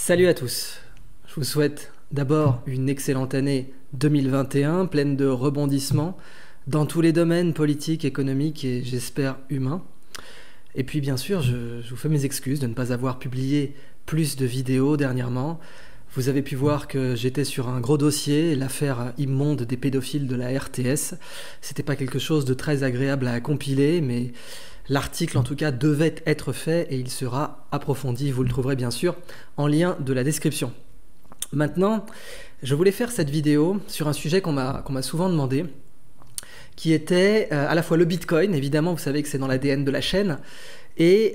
Salut à tous, je vous souhaite d'abord une excellente année 2021, pleine de rebondissements dans tous les domaines politiques, économiques et j'espère humains. Et puis bien sûr, je vous fais mes excuses de ne pas avoir publié plus de vidéos dernièrement. Vous avez pu voir que j'étais sur un gros dossier, l'affaire immonde des pédophiles de la RTS. C'était pas quelque chose de très agréable à compiler, mais l'article en tout cas devait être fait et il sera approfondi. Vous le trouverez bien sûr en lien de la description. Maintenant, je voulais faire cette vidéo sur un sujet qu'on m'a souvent demandé, qui était à la fois le Bitcoin, évidemment vous savez que c'est dans l'ADN de la chaîne, et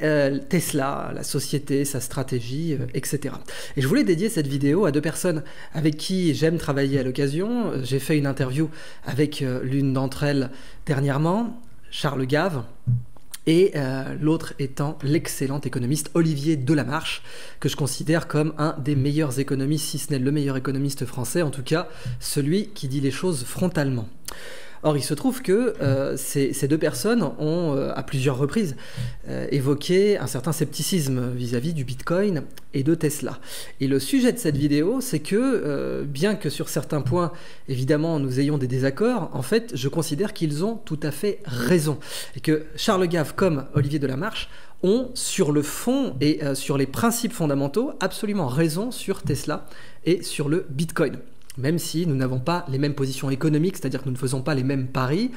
Tesla, la société, sa stratégie, etc. Et je voulais dédier cette vidéo à deux personnes avec qui j'aime travailler à l'occasion. J'ai fait une interview avec l'une d'entre elles dernièrement, Charles Gave, et l'autre étant l'excellent économiste Olivier Delamarche, que je considère comme un des meilleurs économistes, si ce n'est le meilleur économiste français, en tout cas celui qui dit les choses frontalement. Or, il se trouve que ces deux personnes ont, à plusieurs reprises, évoqué un certain scepticisme vis-à-vis du Bitcoin et de Tesla. Et le sujet de cette vidéo, c'est que, bien que sur certains points, évidemment, nous ayons des désaccords, en fait, je considère qu'ils ont tout à fait raison. Et que Charles Gave, comme Olivier Delamarche, ont, sur le fond et sur les principes fondamentaux, absolument raison sur Tesla et sur le Bitcoin. Même si nous n'avons pas les mêmes positions économiques, c'est-à-dire que nous ne faisons pas les mêmes paris.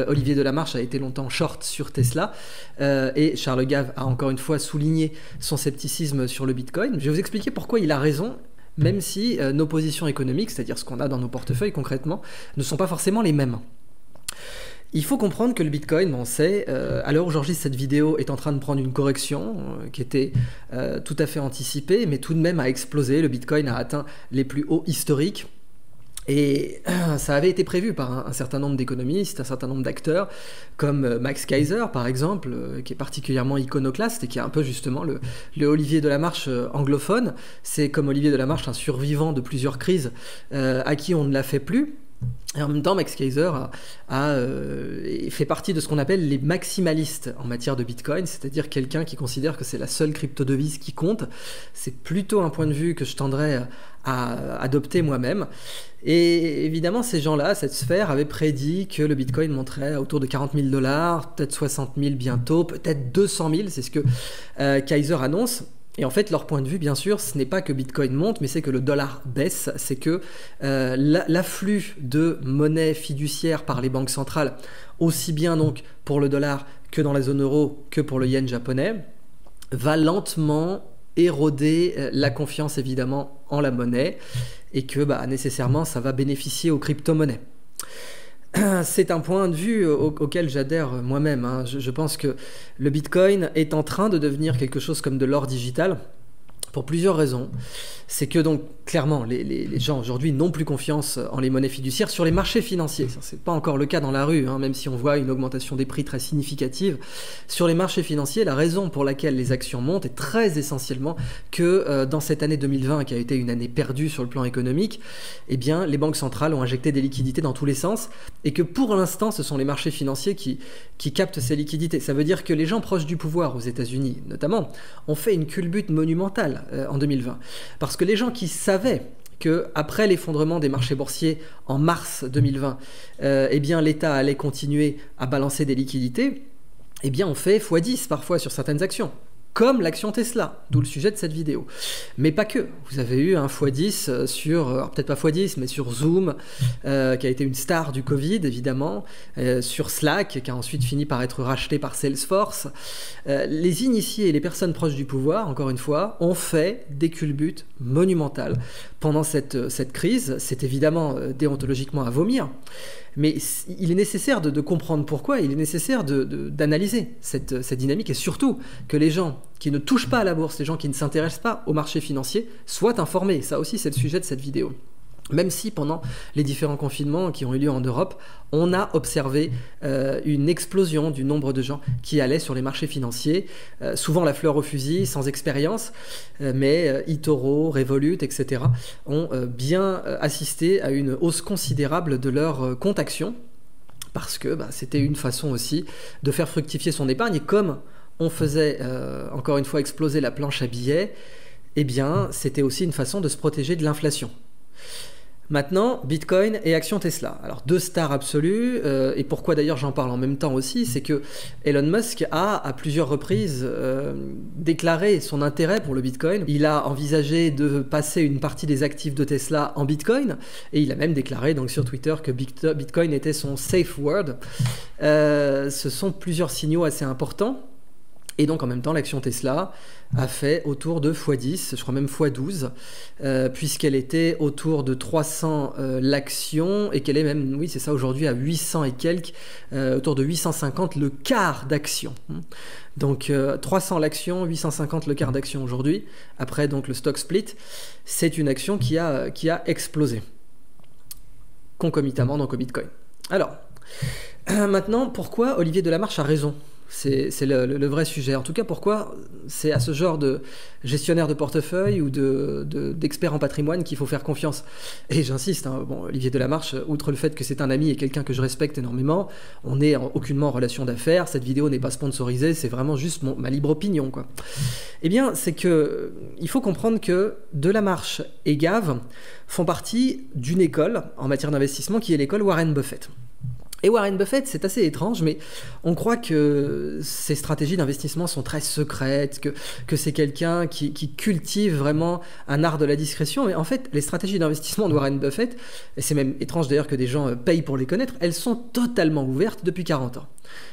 Olivier Delamarche a été longtemps short sur Tesla et Charles Gave a encore une fois souligné son scepticisme sur le Bitcoin. Je vais vous expliquer pourquoi il a raison, même si nos positions économiques, c'est-à-dire ce qu'on a dans nos portefeuilles concrètement, ne sont pas forcément les mêmes. Il faut comprendre que le Bitcoin, on sait, à l'heure où j'enregistre cette vidéo, est en train de prendre une correction qui était tout à fait anticipée, mais tout de même a explosé. Le Bitcoin a atteint les plus hauts historiques. Et ça avait été prévu par un certain nombre d'économistes, un certain nombre d'acteurs, comme Max Keiser par exemple, qui est particulièrement iconoclaste et qui est un peu justement le Olivier Delamarche anglophone. C'est comme Olivier Delamarche un survivant de plusieurs crises à qui on ne l'a fait plus. Et en même temps, Max Keiser fait partie de ce qu'on appelle les maximalistes en matière de Bitcoin, c'est-à-dire quelqu'un qui considère que c'est la seule crypto-devise qui compte. C'est plutôt un point de vue que je tendrais à adopter moi-même. Et évidemment, ces gens-là, cette sphère, avaient prédit que le Bitcoin monterait autour de 40 000 $, peut-être 60 000 bientôt, peut-être 200 000, c'est ce que Keiser annonce. Et en fait, leur point de vue, bien sûr, ce n'est pas que Bitcoin monte, mais c'est que le dollar baisse. C'est que l'afflux de monnaie fiduciaire par les banques centrales, aussi bien donc pour le dollar que dans la zone euro, que pour le yen japonais, va lentement éroder la confiance évidemment en la monnaie et que nécessairement ça va bénéficier aux crypto-monnaies. C'est un point de vue auquel j'adhère moi-même. Je pense que le Bitcoin est en train de devenir quelque chose comme de l'or digital pour plusieurs raisons. C'est que donc clairement les gens aujourd'hui n'ont plus confiance en les monnaies fiduciaires sur les marchés financiers. Ce n'est pas encore le cas dans la rue, même si on voit une augmentation des prix très significative. Sur les marchés financiers, la raison pour laquelle les actions montent est très essentiellement que dans cette année 2020, qui a été une année perdue sur le plan économique, eh bien, les banques centrales ont injecté des liquidités dans tous les sens et que pour l'instant, ce sont les marchés financiers qui captent ces liquidités. Ça veut dire que les gens proches du pouvoir aux États-Unis, notamment, ont fait une culbute monumentale en 2020. Parce que les gens qui savaient qu'après l'effondrement des marchés boursiers en mars 2020, eh bien l'État allait continuer à balancer des liquidités, eh bien on fait x10 parfois sur certaines actions, comme l'action Tesla, d'où le sujet de cette vidéo. Mais pas que. Vous avez eu un x10 sur, alors peut-être pas x10, mais sur Zoom, qui a été une star du Covid, évidemment, sur Slack, qui a ensuite fini par être racheté par Salesforce. Les initiés et les personnes proches du pouvoir, encore une fois, ont fait des culbutes monumentales pendant cette crise. C'est évidemment déontologiquement à vomir. Mais il est nécessaire de comprendre pourquoi, il est nécessaire d'analyser cette dynamique et surtout que les gens qui ne touchent pas à la bourse, les gens qui ne s'intéressent pas au marché financier, soient informés. Ça aussi, c'est le sujet de cette vidéo. Même si pendant les différents confinements qui ont eu lieu en Europe, on a observé une explosion du nombre de gens qui allaient sur les marchés financiers, souvent la fleur au fusil, sans expérience, mais eToro, Revolut, etc. ont bien assisté à une hausse considérable de leur compte action, parce que c'était une façon aussi de faire fructifier son épargne, et comme on faisait encore une fois exploser la planche à billets, eh bien, c'était aussi une façon de se protéger de l'inflation. Maintenant, Bitcoin et actions Tesla. Alors, deux stars absolues, et pourquoi d'ailleurs j'en parle en même temps aussi, c'est que Elon Musk a, à plusieurs reprises, déclaré son intérêt pour le Bitcoin. Il a envisagé de passer une partie des actifs de Tesla en Bitcoin, et il a même déclaré donc, sur Twitter que Bitcoin était son safe word. Ce sont plusieurs signaux assez importants. Et donc en même temps, l'action Tesla a fait autour de x10, je crois même x12, puisqu'elle était autour de 300 l'action et qu'elle est même, oui c'est ça, aujourd'hui à 800 et quelques, autour de 850 le quart d'action. Donc 300 l'action, 850 le quart d'action aujourd'hui. Après donc le stock split, c'est une action qui a explosé concomitamment donc au Bitcoin. Alors, maintenant, pourquoi Olivier Delamarche a raison ? C'est le vrai sujet. En tout cas, pourquoi c'est à ce genre de gestionnaire de portefeuille ou d'expert en patrimoine qu'il faut faire confiance. Et j'insiste, hein, bon, Olivier Delamarche, outre le fait que c'est un ami et quelqu'un que je respecte énormément, on n'est aucunement en relation d'affaires, cette vidéo n'est pas sponsorisée, c'est vraiment juste ma libre opinion, quoi. Eh bien, c'est que il faut comprendre que Delamarche et Gave font partie d'une école en matière d'investissement qui est l'école Warren Buffett. Et Warren Buffett, c'est assez étrange, mais on croit que ses stratégies d'investissement sont très secrètes, que c'est quelqu'un qui cultive vraiment un art de la discrétion. Mais en fait, les stratégies d'investissement de Warren Buffett, et c'est même étrange d'ailleurs que des gens payent pour les connaître, elles sont totalement ouvertes depuis 40 ans.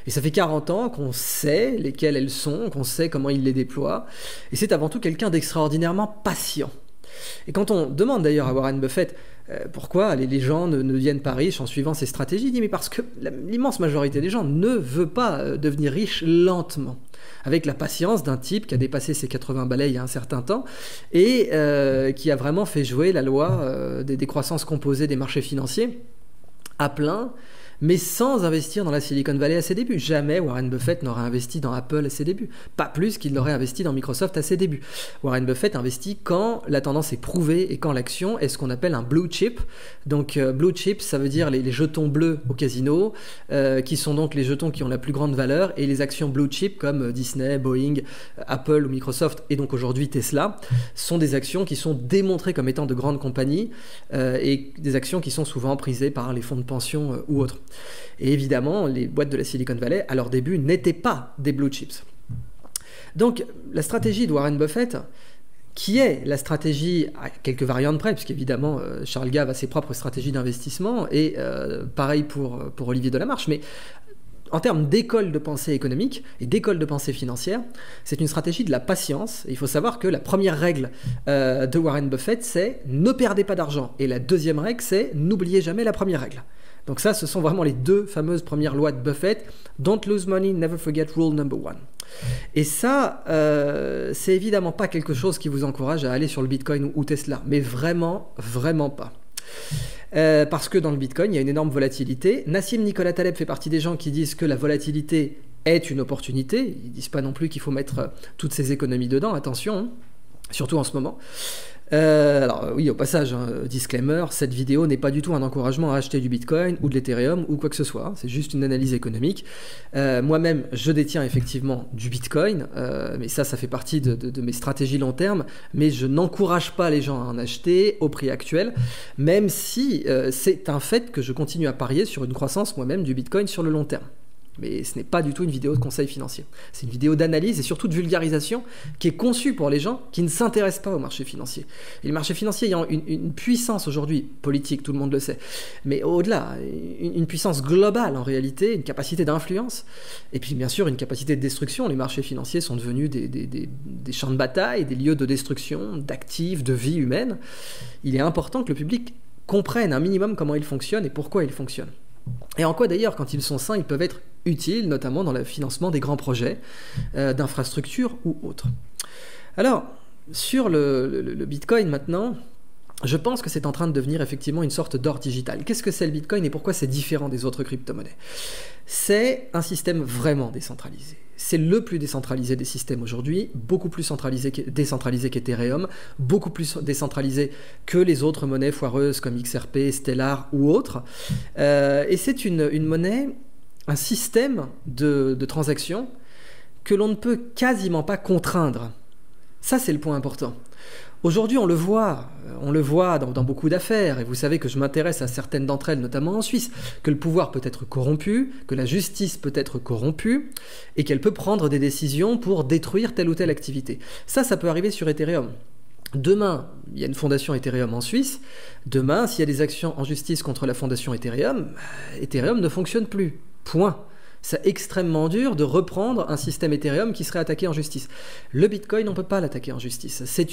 Et ça fait 40 ans qu'on sait lesquelles elles sont, qu'on sait comment il les déploie. Et c'est avant tout quelqu'un d'extraordinairement patient. Et quand on demande d'ailleurs à Warren Buffett pourquoi les gens ne deviennent pas riches en suivant ces stratégies, il dit mais parce que l'immense majorité des gens ne veut pas devenir riche lentement, avec la patience d'un type qui a dépassé ses 80 balais il y a un certain temps et qui a vraiment fait jouer la loi des croissances composées des marchés financiers à plein, mais sans investir dans la Silicon Valley à ses débuts. Jamais Warren Buffett n'aurait investi dans Apple à ses débuts. Pas plus qu'il n'aurait investi dans Microsoft à ses débuts. Warren Buffett investit quand la tendance est prouvée et quand l'action est ce qu'on appelle un blue chip. Donc blue chip, ça veut dire les jetons bleus au casino, qui sont donc les jetons qui ont la plus grande valeur, et les actions blue chip comme Disney, Boeing, Apple ou Microsoft, et donc aujourd'hui Tesla, sont des actions qui sont démontrées comme étant de grandes compagnies et des actions qui sont souvent prisées par les fonds de pension ou autres. Et évidemment, les boîtes de la Silicon Valley, à leur début, n'étaient pas des blue chips. Donc, la stratégie de Warren Buffett, qui est la stratégie à quelques variantes près, puisqu'évidemment, Charles Gave a ses propres stratégies d'investissement, et pareil pour Olivier Delamarche, mais en termes d'école de pensée économique et d'école de pensée financière, c'est une stratégie de la patience. Et il faut savoir que la première règle de Warren Buffett, c'est « ne perdez pas d'argent ». Et la deuxième règle, c'est « n'oubliez jamais la première règle ». Donc ça, ce sont vraiment les deux fameuses premières lois de Buffett. Don't lose money, never forget rule number one. Et ça, c'est évidemment pas quelque chose qui vous encourage à aller sur le Bitcoin ou Tesla, mais vraiment, vraiment pas. Parce que dans le Bitcoin, il y a une énorme volatilité. Nassim Nicolas Taleb fait partie des gens qui disent que la volatilité est une opportunité. Ils disent pas non plus qu'il faut mettre toutes ses économies dedans, attention, hein, surtout en ce moment. Alors oui, au passage, disclaimer, cette vidéo n'est pas du tout un encouragement à acheter du Bitcoin ou de l'Ethereum ou quoi que ce soit, c'est juste une analyse économique. Moi-même, je détiens effectivement du Bitcoin, mais ça fait partie de mes stratégies long terme, mais je n'encourage pas les gens à en acheter au prix actuel, même si c'est un fait que je continue à parier sur une croissance moi-même du Bitcoin sur le long terme. Mais ce n'est pas du tout une vidéo de conseil financier. C'est une vidéo d'analyse et surtout de vulgarisation qui est conçue pour les gens qui ne s'intéressent pas au marché financier. Et le marché financier ayant une puissance aujourd'hui, politique, tout le monde le sait, mais au-delà, une puissance globale en réalité, une capacité d'influence, et puis bien sûr une capacité de destruction. Les marchés financiers sont devenus des champs de bataille, des lieux de destruction, d'actifs, de vie humaine. Il est important que le public comprenne un minimum comment ils fonctionnent et pourquoi ils fonctionnent. Et en quoi d'ailleurs, quand ils sont sains, ils peuvent être utiles, notamment dans le financement des grands projets d'infrastructures ou autres. Alors, sur le Bitcoin maintenant, je pense que c'est en train de devenir effectivement une sorte d'or digital. Qu'est-ce que c'est le Bitcoin et pourquoi c'est différent des autres crypto-monnaies ? C'est un système vraiment décentralisé. C'est le plus décentralisé des systèmes aujourd'hui, beaucoup plus décentralisé qu'Ethereum, beaucoup plus décentralisé que les autres monnaies foireuses comme XRP, Stellar ou autres. Et c'est une monnaie, un système de transactions que l'on ne peut quasiment pas contraindre. Ça, c'est le point important. Aujourd'hui, on le voit dans beaucoup d'affaires, et vous savez que je m'intéresse à certaines d'entre elles, notamment en Suisse, que le pouvoir peut être corrompu, que la justice peut être corrompue, et qu'elle peut prendre des décisions pour détruire telle ou telle activité. Ça peut arriver sur Ethereum. Demain, il y a une fondation Ethereum en Suisse. Demain, s'il y a des actions en justice contre la fondation Ethereum, Ethereum ne fonctionne plus. Point. C'est extrêmement dur de reprendre un système Ethereum qui serait attaqué en justice. Le Bitcoin, on ne peut pas l'attaquer en justice. C'est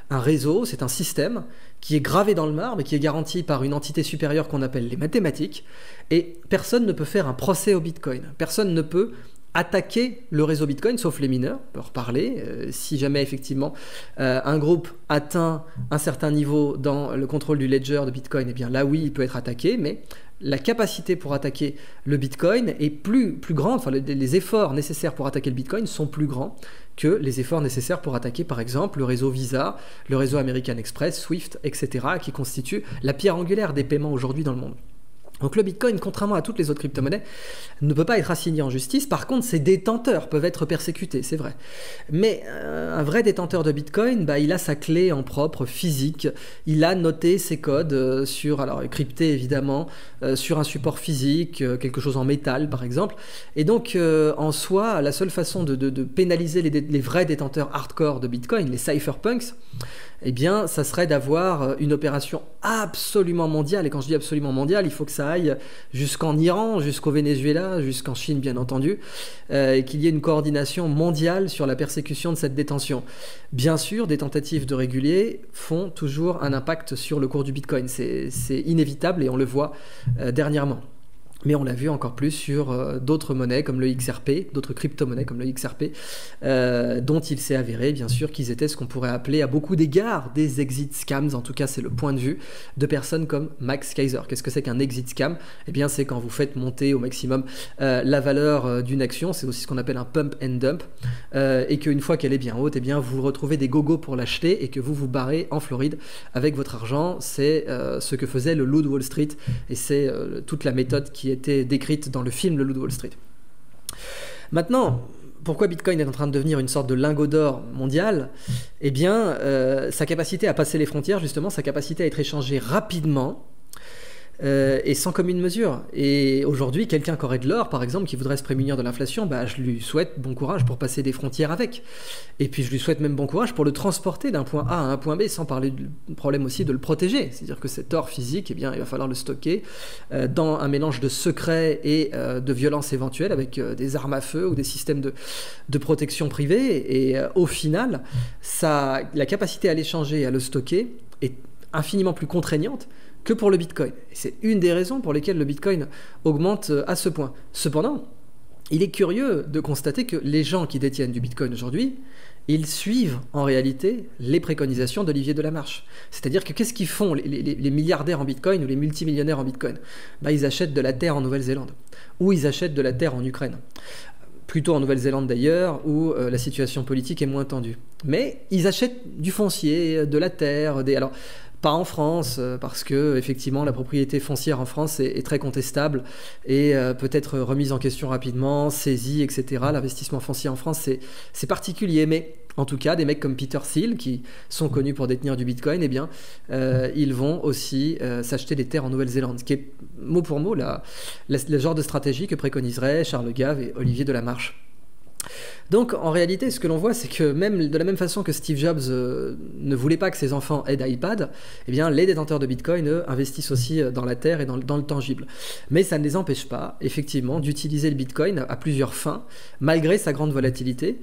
un réseau, c'est un système qui est gravé dans le marbre et qui est garanti par une entité supérieure qu'on appelle les mathématiques. Et personne ne peut faire un procès au Bitcoin. Personne ne peut attaquer le réseau Bitcoin, sauf les mineurs, on peut en reparler. Si jamais effectivement un groupe atteint un certain niveau dans le contrôle du ledger de Bitcoin, eh bien là oui, il peut être attaqué, mais la capacité pour attaquer le Bitcoin est plus grande, enfin les efforts nécessaires pour attaquer le Bitcoin sont plus grands que les efforts nécessaires pour attaquer par exemple le réseau Visa, le réseau American Express, Swift, etc., qui constituent la pierre angulaire des paiements aujourd'hui dans le monde. Donc le Bitcoin, contrairement à toutes les autres crypto-monnaies, ne peut pas être assigné en justice. Par contre, ses détenteurs peuvent être persécutés, c'est vrai. Mais un vrai détenteur de Bitcoin, il a sa clé en propre, physique. Il a noté ses codes alors crypté évidemment, sur un support physique, quelque chose en métal par exemple. Et donc, en soi, la seule façon de pénaliser les vrais détenteurs hardcore de Bitcoin, les cypherpunks, eh bien, ça serait d'avoir une opération absolument mondiale. Et quand je dis absolument mondiale, il faut que ça aille jusqu'en Iran, jusqu'au Venezuela, jusqu'en Chine, bien entendu, et qu'il y ait une coordination mondiale sur la persécution de cette détention. Bien sûr, des tentatives de réguler font toujours un impact sur le cours du Bitcoin. C'est inévitable et on le voit dernièrement. Mais on l'a vu encore plus sur d'autres monnaies comme le XRP, d'autres crypto-monnaies comme le XRP, dont il s'est avéré bien sûr qu'ils étaient ce qu'on pourrait appeler à beaucoup d'égards des exit scams. En tout cas, c'est le point de vue de personnes comme Max Keiser. Qu'est-ce que c'est qu'un exit scam? Eh bien, c'est quand vous faites monter au maximum la valeur d'une action. C'est aussi ce qu'on appelle un pump and dump. Et qu'une fois qu'elle est bien haute, eh bien, vous retrouvez des gogos pour l'acheter et que vous vous barrez en Floride avec votre argent. C'est ce que faisait le Loup de Wall Street et c'est toute la méthode qui était décrite dans le film Le Loup de Wall Street. Maintenant, pourquoi Bitcoin est en train de devenir une sorte de lingot d'or mondial? Eh bien, sa capacité à passer les frontières, justement, sa capacité à être échangé rapidement et sans commune mesure. Et aujourd'hui, quelqu'un qui aurait de l'or, par exemple, qui voudrait se prémunir de l'inflation, je lui souhaite bon courage pour passer des frontières avec. Et puis je lui souhaite même bon courage pour le transporter d'un point A à un point B, sans parler du problème aussi de le protéger. C'est-à-dire que cet or physique, eh bien, il va falloir le stocker dans un mélange de secrets et de violence éventuelle avec des armes à feu ou des systèmes de protection privée. Et au final, la capacité à l'échanger et à le stocker est infiniment plus contraignante que pour le Bitcoin. Et c'est une des raisons pour lesquelles le Bitcoin augmente à ce point. Cependant, il est curieux de constater que les gens qui détiennent du Bitcoin aujourd'hui, ils suivent en réalité les préconisations d'Olivier Delamarche. C'est-à-dire que qu'est-ce qu'ils font les milliardaires en Bitcoin ou les multimillionnaires en Bitcoin? Ils achètent de la terre en Nouvelle-Zélande ou ils achètent de la terre en Ukraine. Plutôt en Nouvelle-Zélande d'ailleurs, où la situation politique est moins tendue. Mais ils achètent du foncier, de la terre, alors pas en France, parce que effectivement la propriété foncière en France est très contestable et peut être remise en question rapidement, saisie, etc. L'investissement foncier en France, c'est particulier, mais en tout cas, des mecs comme Peter Thiel, qui sont connus pour détenir du Bitcoin, eh bien, ils vont aussi s'acheter des terres en Nouvelle-Zélande, ce qui est mot pour mot le genre de stratégie que préconiseraient Charles Gave et Olivier Delamarche. Donc en réalité, ce que l'on voit, c'est que même de la même façon que Steve Jobs ne voulait pas que ses enfants aient d'iPad, eh bien les détenteurs de Bitcoin, eux, investissent aussi dans la terre et dans le tangible. Mais ça ne les empêche pas, effectivement, d'utiliser le Bitcoin à plusieurs fins, malgré sa grande volatilité,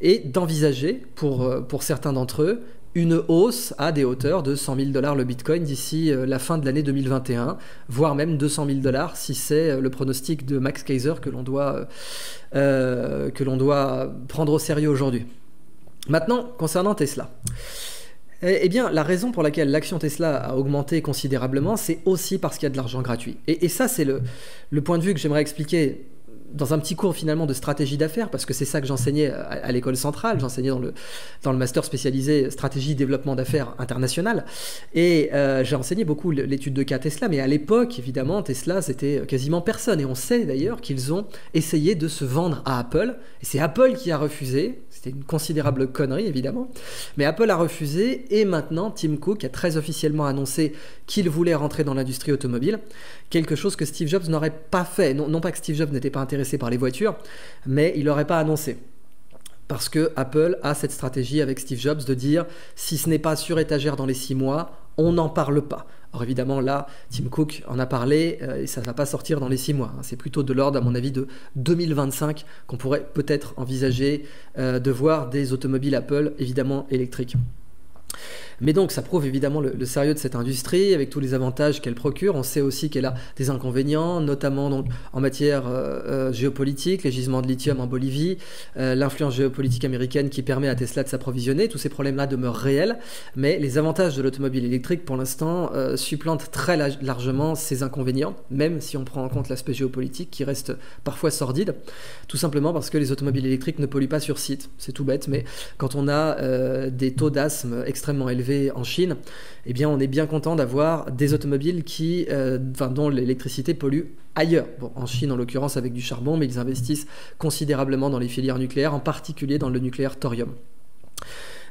et d'envisager, pour certains d'entre eux, une hausse à des hauteurs de 100 000 $ le Bitcoin d'ici la fin de l'année 2021, voire même 200 000 $ si c'est le pronostic de Max Keiser que l'on doit prendre au sérieux aujourd'hui. Maintenant, concernant Tesla. Eh bien, la raison pour laquelle l'action Tesla a augmenté considérablement, c'est aussi parce qu'il y a de l'argent gratuit. Et ça, c'est le point de vue que j'aimerais expliquer dans un petit cours finalement de stratégie d'affaires, parce que c'est ça que j'enseignais à l'école centrale, j'enseignais dans le master spécialisé stratégie développement d'affaires international, et j'ai enseigné beaucoup l'étude de cas Tesla, mais à l'époque, évidemment, Tesla, c'était quasiment personne, et on sait d'ailleurs qu'ils ont essayé de se vendre à Apple, et c'est Apple qui a refusé. C'était une considérable connerie, évidemment. Mais Apple a refusé, et maintenant, Tim Cook a très officiellement annoncé qu'il voulait rentrer dans l'industrie automobile, quelque chose que Steve Jobs n'aurait pas fait. Non pas que Steve Jobs n'était pas intéressé par les voitures, mais il l'aurait pas annoncé. Parce que Apple a cette stratégie avec Steve Jobs de dire « si ce n'est pas sur étagère dans les 6 mois, on n'en parle pas ». Alors évidemment, là, Tim Cook en a parlé et ça ne va pas sortir dans les 6 mois. C'est plutôt de l'ordre, à mon avis, de 2025 qu'on pourrait peut-être envisager de voir des automobiles Apple, évidemment électriques. Mais donc ça prouve évidemment le sérieux de cette industrie avec tous les avantages qu'elle procure. On sait aussi qu'elle a des inconvénients, notamment donc en matière géopolitique, les gisements de lithium en Bolivie, l'influence géopolitique américaine qui permet à Tesla de s'approvisionner. Tous ces problèmes-là demeurent réels, mais les avantages de l'automobile électrique pour l'instant supplantent très largement ces inconvénients, même si on prend en compte l'aspect géopolitique qui reste parfois sordide, tout simplement parce que les automobiles électriques ne polluent pas sur site. C'est tout bête, mais quand on a des taux d'asthme extrêmement élevés en Chine, eh bien on est bien content d'avoir des automobiles dont l'électricité pollue ailleurs. Bon, en Chine en l'occurrence avec du charbon, mais ils investissent considérablement dans les filières nucléaires, en particulier dans le nucléaire thorium.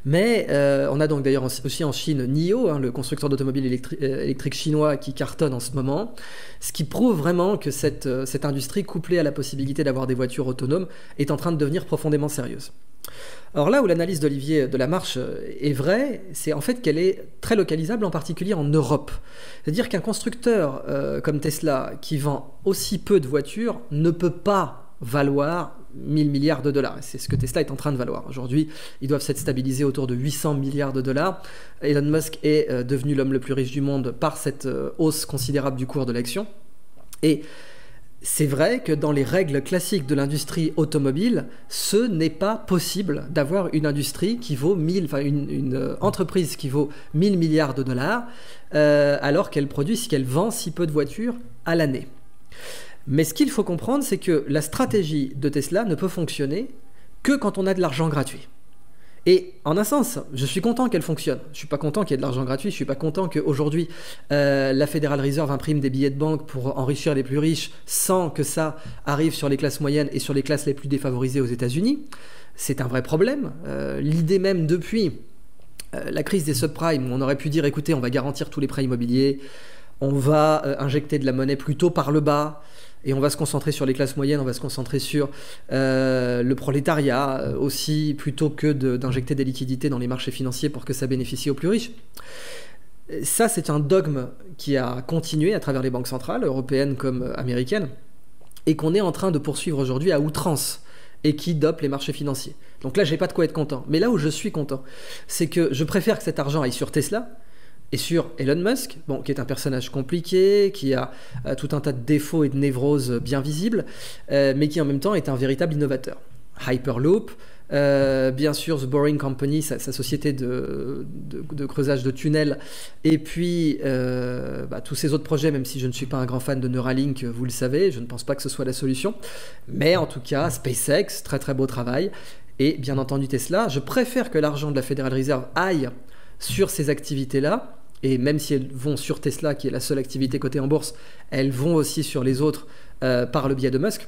Mais on a donc d'ailleurs aussi en Chine NIO, le constructeur d'automobiles électriques chinois qui cartonne en ce moment, ce qui prouve vraiment que cette industrie, couplée à la possibilité d'avoir des voitures autonomes, est en train de devenir profondément sérieuse. Alors là où l'analyse d'Olivier Delamarche est vraie, c'est en fait qu'elle est très localisable, en particulier en Europe. C'est-à-dire qu'un constructeur comme Tesla, qui vend aussi peu de voitures, ne peut pas valoir 1000 milliards de dollars. C'est ce que Tesla est en train de valoir. Aujourd'hui, ils doivent s'être stabilisés autour de 800 milliards de dollars. Elon Musk est devenu l'homme le plus riche du monde par cette hausse considérable du cours de l'action. Et c'est vrai que dans les règles classiques de l'industrie automobile, ce n'est pas possible d'avoir une industrie qui vaut une entreprise qui vaut 1000 milliards de dollars alors qu'elle vend si peu de voitures à l'année. Mais ce qu'il faut comprendre, c'est que la stratégie de Tesla ne peut fonctionner que quand on a de l'argent gratuit. Et en un sens, je suis content qu'elle fonctionne. Je ne suis pas content qu'il y ait de l'argent gratuit. Je ne suis pas content qu'aujourd'hui, la Federal Reserve imprime des billets de banque pour enrichir les plus riches sans que ça arrive sur les classes moyennes et sur les classes les plus défavorisées aux États-Unis. C'est un vrai problème. L'idée même depuis la crise des subprimes, où on aurait pu dire, écoutez, on va garantir tous les prêts immobiliers, on va injecter de la monnaie plutôt par le bas, et on va se concentrer sur les classes moyennes, on va se concentrer sur le prolétariat aussi, plutôt que d'injecter des liquidités dans les marchés financiers pour que ça bénéficie aux plus riches. Ça, c'est un dogme qui a continué à travers les banques centrales, européennes comme américaines, et qu'on est en train de poursuivre aujourd'hui à outrance, et qui dope les marchés financiers. Donc là, j'ai pas de quoi être content. Mais là où je suis content, c'est que je préfère que cet argent aille sur Tesla, et sur Elon Musk, qui est un personnage compliqué, qui a tout un tas de défauts et de névroses bien visibles, mais qui en même temps est un véritable innovateur. Hyperloop, bien sûr The Boring Company, sa société de creusage de tunnels, et puis tous ces autres projets, même si je ne suis pas un grand fan de Neuralink, vous le savez, je ne pense pas que ce soit la solution, mais en tout cas SpaceX, très très beau travail, et bien entendu Tesla. Je préfère que l'argent de la Federal Reserve aille sur ces activités-là, et même si elles vont sur Tesla, qui est la seule activité cotée en bourse, elles vont aussi sur les autres par le biais de Musk.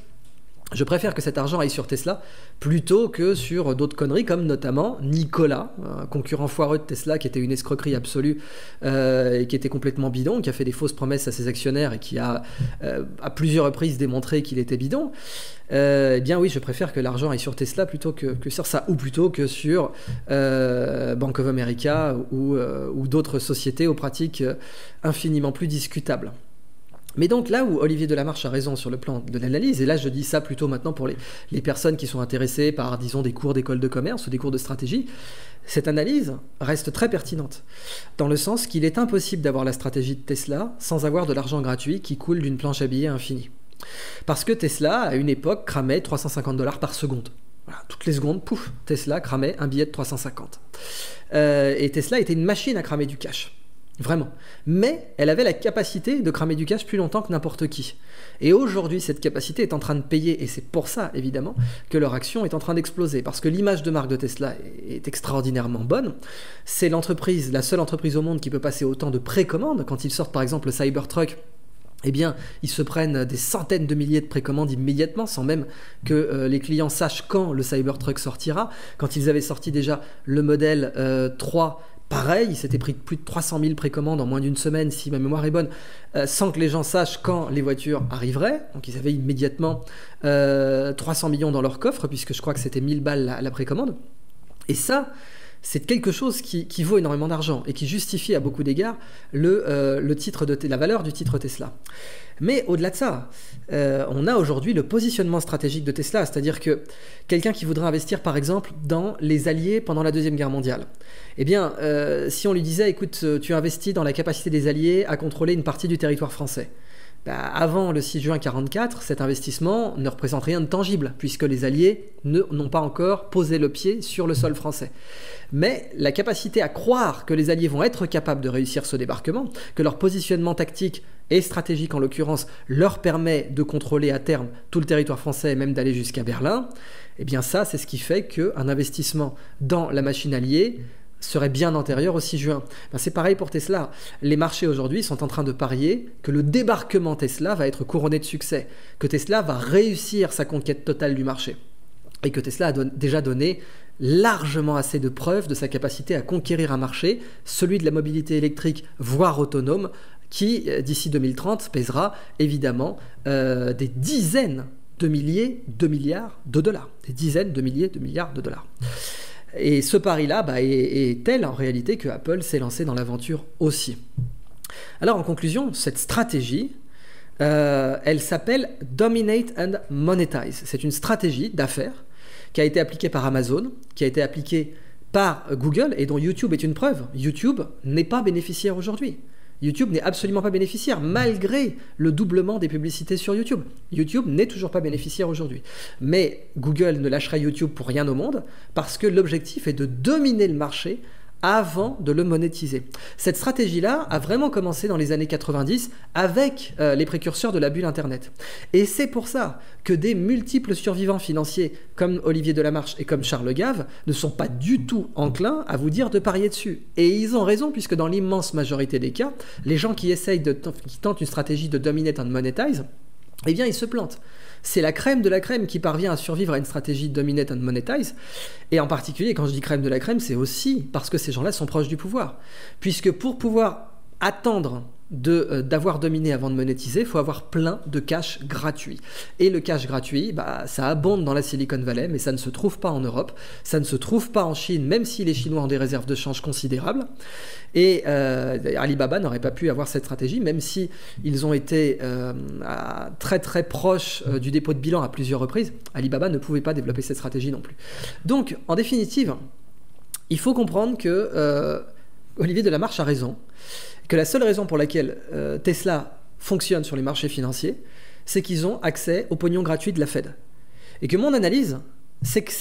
Je préfère que cet argent aille sur Tesla plutôt que sur d'autres conneries, comme notamment Nikola, un concurrent foireux de Tesla qui était une escroquerie absolue et qui était complètement bidon, qui a fait des fausses promesses à ses actionnaires et qui a à plusieurs reprises démontré qu'il était bidon. Eh bien oui, je préfère que l'argent aille sur Tesla plutôt que sur ça, ou plutôt que sur Bank of America ou d'autres sociétés aux pratiques infiniment plus discutables. Mais donc là où Olivier Delamarche a raison sur le plan de l'analyse, et là je dis ça plutôt maintenant pour les personnes qui sont intéressées par, disons, des cours d'école de commerce ou des cours de stratégie, cette analyse reste très pertinente, dans le sens qu'il est impossible d'avoir la stratégie de Tesla sans avoir de l'argent gratuit qui coule d'une planche à billets infinie. Parce que Tesla, à une époque, cramait 350 $ par seconde. Voilà, toutes les secondes, pouf, Tesla cramait un billet de 350. Et Tesla était une machine à cramer du cash. Vraiment. Mais elle avait la capacité de cramer du cash plus longtemps que n'importe qui. Et aujourd'hui, cette capacité est en train de payer, et c'est pour ça, évidemment, que leur action est en train d'exploser. Parce que l'image de marque de Tesla est extraordinairement bonne. C'est l'entreprise, la seule entreprise au monde qui peut passer autant de précommandes. Quand ils sortent, par exemple, le Cybertruck, eh bien, ils se prennent des centaines de milliers de précommandes immédiatement, sans même que les clients sachent quand le Cybertruck sortira. Quand ils avaient sorti déjà le modèle 3, pareil, il s'était pris plus de 300 000 précommandes en moins d'une semaine, si ma mémoire est bonne, sans que les gens sachent quand les voitures arriveraient. Donc ils avaient immédiatement 300 millions dans leur coffre, puisque je crois que c'était 1000 balles la précommande. Et ça, c'est quelque chose qui vaut énormément d'argent et qui justifie à beaucoup d'égards la valeur du titre Tesla. Mais au-delà de ça, on a aujourd'hui le positionnement stratégique de Tesla, c'est-à-dire que quelqu'un qui voudrait investir par exemple dans les Alliés pendant la Deuxième Guerre mondiale, eh bien, si on lui disait, écoute, tu investis dans la capacité des Alliés à contrôler une partie du territoire français, avant le 6 juin 1944, cet investissement ne représente rien de tangible, puisque les Alliés n'ont pas encore posé le pied sur le sol français. Mais la capacité à croire que les Alliés vont être capables de réussir ce débarquement, que leur positionnement tactique et stratégique en l'occurrence leur permet de contrôler à terme tout le territoire français et même d'aller jusqu'à Berlin, eh bien ça, c'est ce qui fait qu'un investissement dans la machine alliée serait bien antérieur au 6 juin. C'est pareil pour Tesla. Les marchés aujourd'hui sont en train de parier que le débarquement Tesla va être couronné de succès, que Tesla va réussir sa conquête totale du marché et que Tesla a déjà donné largement assez de preuves de sa capacité à conquérir un marché, celui de la mobilité électrique, voire autonome, qui, d'ici 2030, pèsera évidemment des dizaines de milliers de milliards de dollars. Des dizaines de milliers de milliards de dollars. Et ce pari-là est tel en réalité que Apple s'est lancé dans l'aventure aussi. Alors en conclusion, cette stratégie, elle s'appelle Dominate and Monetize. C'est une stratégie d'affaires qui a été appliquée par Amazon, qui a été appliquée par Google et dont YouTube est une preuve. YouTube n'est pas bénéficiaire aujourd'hui. YouTube n'est absolument pas bénéficiaire, malgré le doublement des publicités sur YouTube. YouTube n'est toujours pas bénéficiaire aujourd'hui. Mais Google ne lâchera YouTube pour rien au monde, parce que l'objectif est de dominer le marché avant de le monétiser. Cette stratégie-là a vraiment commencé dans les années 90 avec les précurseurs de la bulle Internet. Et c'est pour ça que des multiples survivants financiers comme Olivier Delamarche et comme Charles Gave ne sont pas du tout enclins à vous dire de parier dessus. Et ils ont raison, puisque dans l'immense majorité des cas, les gens qui tentent une stratégie de dominate and monetize, eh bien ils se plantent. C'est la crème de la crème qui parvient à survivre à une stratégie dominate and monetize. Et en particulier, quand je dis crème de la crème, c'est aussi parce que ces gens-là sont proches du pouvoir. Puisque pour pouvoir attendre d'avoir dominé avant de monétiser, il faut avoir plein de cash gratuit. Et le cash gratuit, ça abonde dans la Silicon Valley, mais ça ne se trouve pas en Europe, ça ne se trouve pas en Chine, même si les Chinois ont des réserves de change considérables. Et Alibaba n'aurait pas pu avoir cette stratégie, même si ils ont été très très proches du dépôt de bilan à plusieurs reprises. Alibaba ne pouvait pas développer cette stratégie non plus. Donc, en définitive, il faut comprendre que Olivier Delamarche a raison, que la seule raison pour laquelle Tesla fonctionne sur les marchés financiers, c'est qu'ils ont accès au pognon gratuit de la Fed. Et que mon analyse, c'est que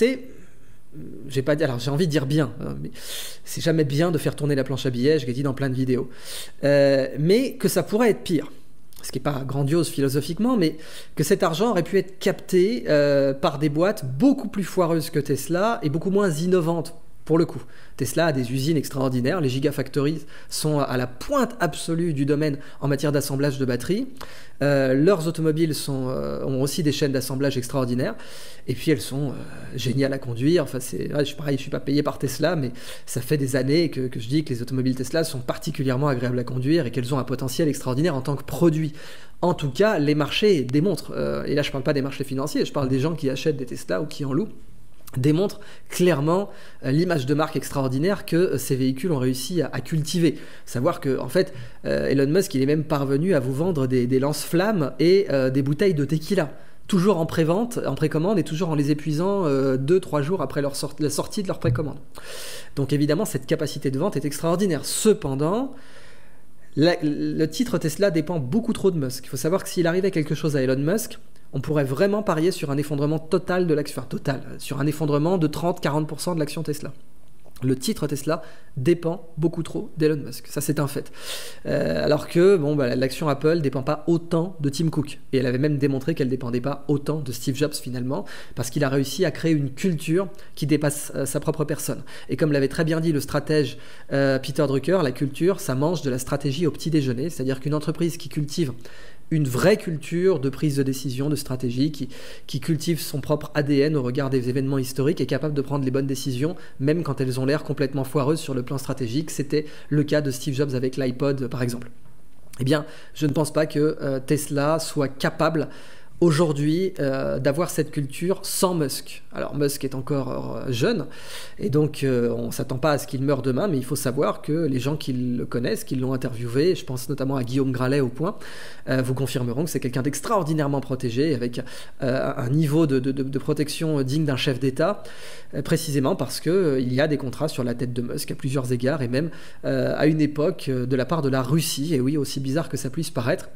j'ai envie de dire bien, mais c'est jamais bien de faire tourner la planche à billets, je l'ai dit dans plein de vidéos, mais que ça pourrait être pire. Ce qui n'est pas grandiose philosophiquement, mais que cet argent aurait pu être capté par des boîtes beaucoup plus foireuses que Tesla et beaucoup moins innovantes. Pour le coup, Tesla a des usines extraordinaires, les Gigafactories sont à la pointe absolue du domaine en matière d'assemblage de batteries. Leurs automobiles ont aussi des chaînes d'assemblage extraordinaires, et puis elles sont géniales à conduire. Enfin, je suis pas payé par Tesla, mais ça fait des années que je dis que les automobiles Tesla sont particulièrement agréables à conduire et qu'elles ont un potentiel extraordinaire en tant que produit. En tout cas, les marchés démontrent, et là je ne parle pas des marchés financiers, je parle des gens qui achètent des Tesla ou qui en louent, démontre clairement l'image de marque extraordinaire que ces véhicules ont réussi à cultiver. Savoir que en fait, Elon Musk, il est même parvenu à vous vendre des lance-flammes et des bouteilles de tequila, toujours en prévente, en précommande, et toujours en les épuisant 2-3 jours après la sortie de leur précommande. Donc évidemment, cette capacité de vente est extraordinaire. Cependant, le titre Tesla dépend beaucoup trop de Musk. Il faut savoir que s'il arrivait quelque chose à Elon Musk, on pourrait vraiment parier sur un effondrement total de l'action, sur un effondrement de 30-40% de l'action Tesla. le titre Tesla dépend beaucoup trop d'Elon Musk. Ça, c'est un fait. Alors que l'action Apple ne dépend pas autant de Tim Cook. Et elle avait même démontré qu'elle ne dépendait pas autant de Steve Jobs finalement, parce qu'il a réussi à créer une culture qui dépasse sa propre personne. Et comme l'avait très bien dit le stratège Peter Drucker, la culture, ça mange de la stratégie au petit déjeuner. C'est-à-dire qu'une entreprise qui cultive une vraie culture de prise de décision, de stratégie, qui cultive son propre ADN au regard des événements historiques, est capable de prendre les bonnes décisions, même quand elles ont l'air complètement foireuses sur le plan stratégique. C'était le cas de Steve Jobs avec l'iPod, par exemple. Eh bien, je ne pense pas que Tesla soit capable aujourd'hui d'avoir cette culture sans Musk. Alors Musk est encore jeune et donc on ne s'attend pas à ce qu'il meure demain, mais il faut savoir que les gens qui le connaissent, qui l'ont interviewé, je pense notamment à Guillaume Gralet au Point, vous confirmeront que c'est quelqu'un d'extraordinairement protégé avec un niveau de protection digne d'un chef d'État, précisément parce qu'il y a des contrats sur la tête de Musk à plusieurs égards et même à une époque de la part de la Russie, et oui, aussi bizarre que ça puisse paraître,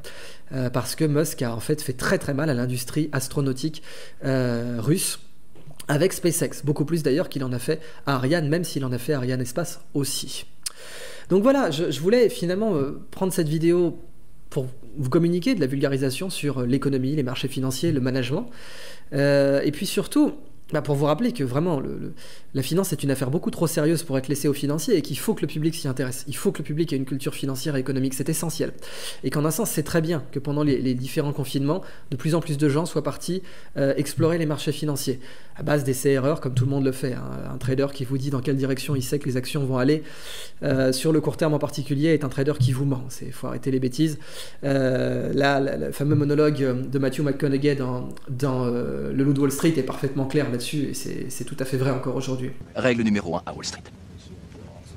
parce que Musk a en fait très très mal à l'industrie astronautique russe avec SpaceX, beaucoup plus d'ailleurs qu'il en a fait à Ariane, même s'il en a fait à Ariane Espace aussi. Donc voilà, je voulais finalement prendre cette vidéo pour vous communiquer de la vulgarisation sur l'économie, les marchés financiers, le management, et puis surtout pour vous rappeler que vraiment la finance est une affaire beaucoup trop sérieuse pour être laissée aux financiers et qu'il faut que le public s'y intéresse. Il faut que le public ait une culture financière et économique, c'est essentiel. Et qu'en un sens, c'est très bien que pendant les différents confinements, de plus en plus de gens soient partis explorer les marchés financiers, à base d'essais-erreurs, comme tout le monde le fait. Hein. Un trader qui vous dit dans quelle direction il sait que les actions vont aller, sur le court terme en particulier, est un trader qui vous ment. Il faut arrêter les bêtises. Le fameux monologue de Matthew McConaughey dans Le Loup de Wall Street est parfaitement clair là-dessus, et c'est tout à fait vrai encore aujourd'hui. Règle numéro 1 à Wall Street.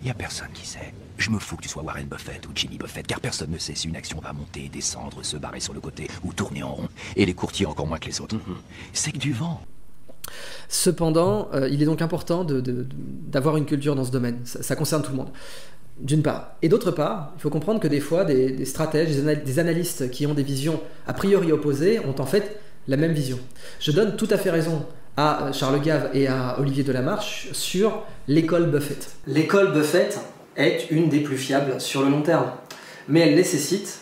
Il n'y a personne qui sait. Je me fous que tu sois Warren Buffett ou Jimmy Buffett, car personne ne sait si une action va monter, descendre, se barrer sur le côté ou tourner en rond. Et les courtiers encore moins que les autres. C'est que du vent. Cependant, il est donc important d'avoir une culture dans ce domaine. Ça concerne tout le monde, d'une part. Et d'autre part, il faut comprendre que des fois, des stratèges, des analystes qui ont des visions a priori opposées ont en fait la même vision. Je donne tout à fait raison à Charles Gave et à Olivier Delamarche sur l'école Buffett. L'école Buffett est une des plus fiables sur le long terme, mais elle nécessite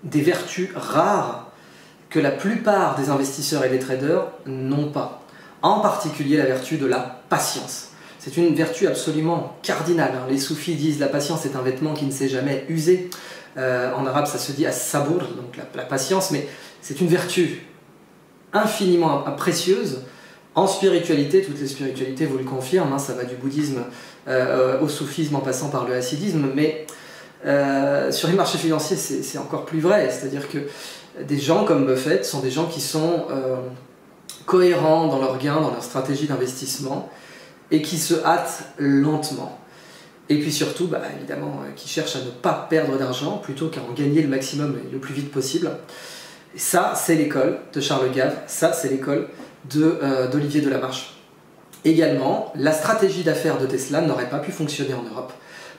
des vertus rares que la plupart des investisseurs et des traders n'ont pas. En particulier la vertu de la patience. C'est une vertu absolument cardinale. Les soufis disent la patience est un vêtement qui ne s'est jamais usé. En arabe ça se dit as-sabur, donc la patience, mais c'est une vertu infiniment précieuse. En spiritualité, toutes les spiritualités vous le confirment, hein, ça va du bouddhisme au soufisme en passant par le hassidisme, mais sur les marchés financiers c'est encore plus vrai, c'est-à-dire que des gens comme Buffett sont des gens qui sont cohérents dans leurs gains, dans leur stratégie d'investissement, et qui se hâtent lentement. Et puis surtout, évidemment, qui cherchent à ne pas perdre d'argent, plutôt qu'à en gagner le maximum et le plus vite possible. Et ça, c'est l'école de Charles Gave, ça, c'est l'école d'Olivier Delamarche. Également, la stratégie d'affaires de Tesla n'aurait pas pu fonctionner en Europe.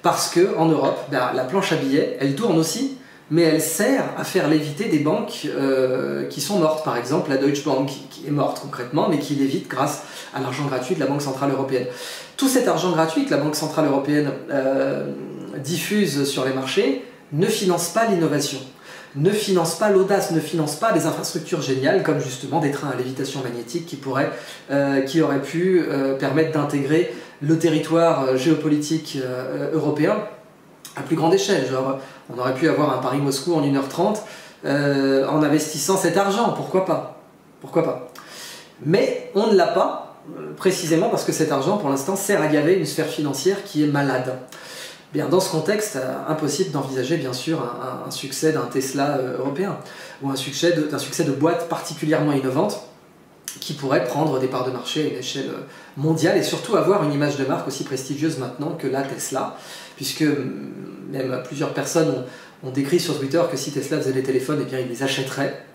Parce qu'en Europe, la planche à billets, elle tourne aussi, mais elle sert à faire léviter des banques qui sont mortes. Par exemple, la Deutsche Bank, qui est morte concrètement, mais qui lévite grâce à l'argent gratuit de la Banque Centrale Européenne. Tout cet argent gratuit que la Banque Centrale Européenne diffuse sur les marchés ne finance pas l'innovation, ne finance pas l'audace, ne finance pas des infrastructures géniales comme justement des trains à lévitation magnétique qui auraient pu permettre d'intégrer le territoire géopolitique européen à plus grande échelle. Genre, on aurait pu avoir un Paris-Moscou en 1h30 en investissant cet argent, pourquoi pas? Pourquoi pas? Mais on ne l'a pas, précisément parce que cet argent, pour l'instant, sert à gaver une sphère financière qui est malade. Bien, dans ce contexte, impossible d'envisager bien sûr un succès d'un Tesla européen, ou un succès de boîtes particulièrement innovantes qui pourraient prendre des parts de marché à une échelle mondiale et surtout avoir une image de marque aussi prestigieuse maintenant que la Tesla, puisque même plusieurs personnes ont décrit sur Twitter que si Tesla faisait des téléphones, eh bien ils les achèteraient.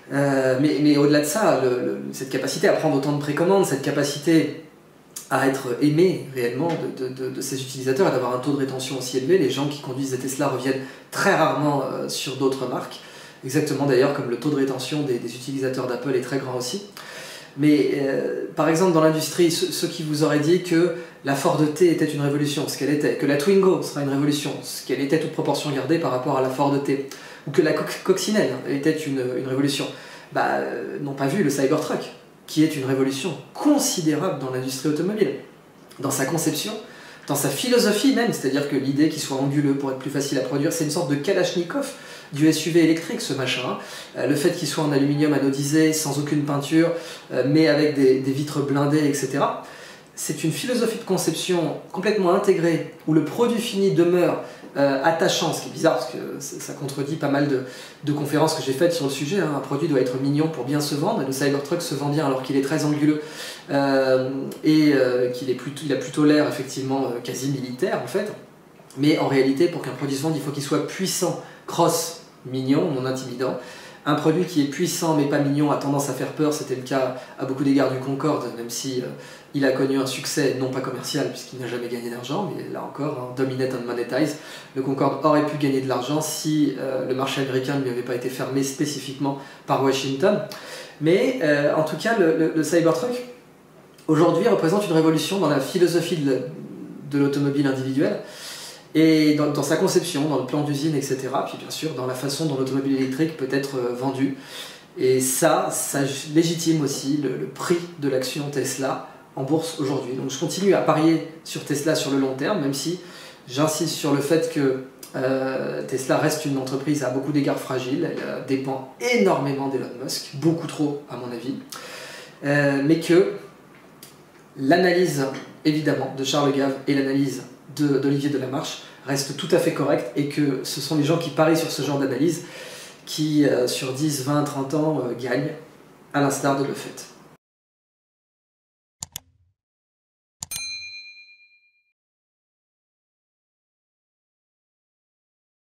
Mais au-delà de ça, cette capacité à prendre autant de précommandes, cette capacité à être aimé réellement de ses utilisateurs et d'avoir un taux de rétention aussi élevé, les gens qui conduisent des Tesla reviennent très rarement sur d'autres marques, exactement d'ailleurs comme le taux de rétention des utilisateurs d'Apple est très grand aussi. Mais par exemple dans l'industrie, ceux qui vous auraient dit que la Ford T était une révolution, ce qu'elle était, que la Twingo sera une révolution, ce qu'elle était toute proportion gardée par rapport à la Ford T, ou que la coccinelle était une révolution, n'ont pas vu le Cybertruck, qui est une révolution considérable dans l'industrie automobile, dans sa conception, dans sa philosophie même, c'est-à-dire que l'idée qu'il soit anguleux pour être plus facile à produire, c'est une sorte de Kalachnikov du SUV électrique ce machin. Le fait qu'il soit en aluminium anodisé, sans aucune peinture, mais avec des vitres blindées, etc. C'est une philosophie de conception complètement intégrée, où le produit fini demeure attachant, ce qui est bizarre parce que ça contredit pas mal de conférences que j'ai faites sur le sujet. Un produit doit être mignon pour bien se vendre, et le Cybertruck se vend bien alors qu'il est très anguleux qu'il a plutôt l'air effectivement quasi militaire en fait. Mais en réalité, pour qu'un produit se vende, il faut qu'il soit puissant, cross, mignon, non intimidant. Un produit qui est puissant mais pas mignon a tendance à faire peur, c'était le cas à beaucoup d'égards du Concorde, même si il a connu un succès non pas commercial puisqu'il n'a jamais gagné d'argent, mais là encore, dominate and monetize. Le Concorde aurait pu gagner de l'argent si le marché américain ne lui avait pas été fermé spécifiquement par Washington. Mais en tout cas, le Cybertruck, aujourd'hui, représente une révolution dans la philosophie de l'automobile individuelle, et dans sa conception, dans le plan d'usine, etc. Puis bien sûr, dans la façon dont l'automobile électrique peut être vendue. Et ça légitime aussi le prix de l'action Tesla en bourse aujourd'hui. Donc je continue à parier sur Tesla sur le long terme, même si j'insiste sur le fait que Tesla reste une entreprise à beaucoup d'égards fragile. Elle dépend énormément d'Elon Musk, beaucoup trop à mon avis. Mais que l'analyse, évidemment, de Charles Gave et l'analyse d'Olivier Delamarche reste tout à fait correcte, et que ce sont les gens qui parient sur ce genre d'analyse qui, sur 10, 20, 30 ans, gagnent, à l'instar de Buffett.